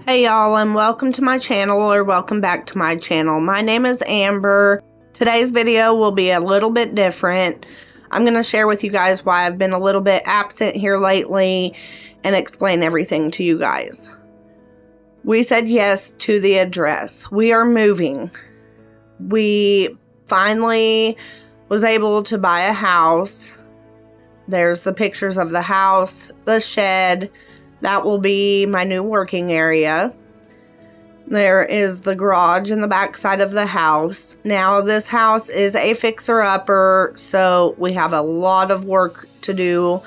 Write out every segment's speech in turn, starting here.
Hey y'all, and welcome to my channel, or welcome back to my channel. My name is Amber. Today's video will be a little bit different. I'm going to share with you guys why I've been a little bit absent here lately and explain everything to you guys. We said yes to the address. We are moving. We finally was able to buy a house. There's the pictures of the house, the shed. That will be my new working area. There is the garage in the back side of the house. Now, this house is a fixer-upper, so we have a lot of work to do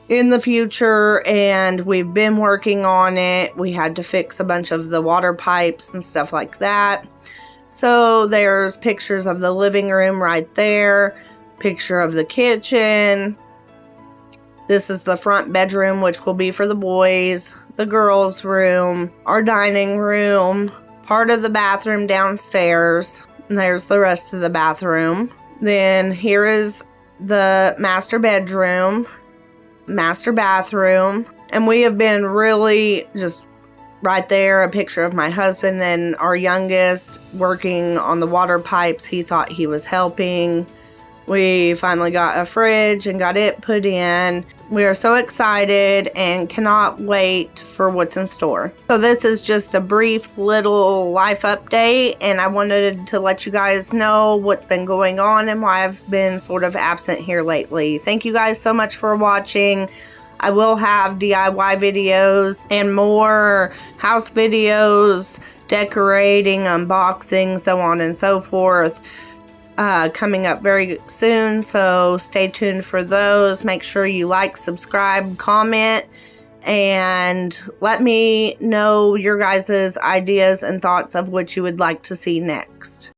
in the future, and we've been working on it. We had to fix a bunch of the water pipes and stuff like that. So there's pictures of the living room right there, picture of the kitchen. This is the front bedroom, which will be for the boys, the girls' room, our dining room, part of the bathroom downstairs, and there's the rest of the bathroom. Then here is the master bedroom, master bathroom, and we have been really just right there, a picture of my husband and our youngest working on the water pipes. He thought he was helping. We finally got a fridge and got it put in. We are so excited and cannot wait for what's in store. So this is just a brief little life update, and I wanted to let you guys know what's been going on and why I've been sort of absent here lately. Thank you guys so much for watching. I will have DIY videos and more house videos, decorating, unboxing, so on and so forth, coming up very soon, so stay tuned for those. Make sure you like, subscribe, comment, and let me know your guys' ideas and thoughts of what you would like to see next.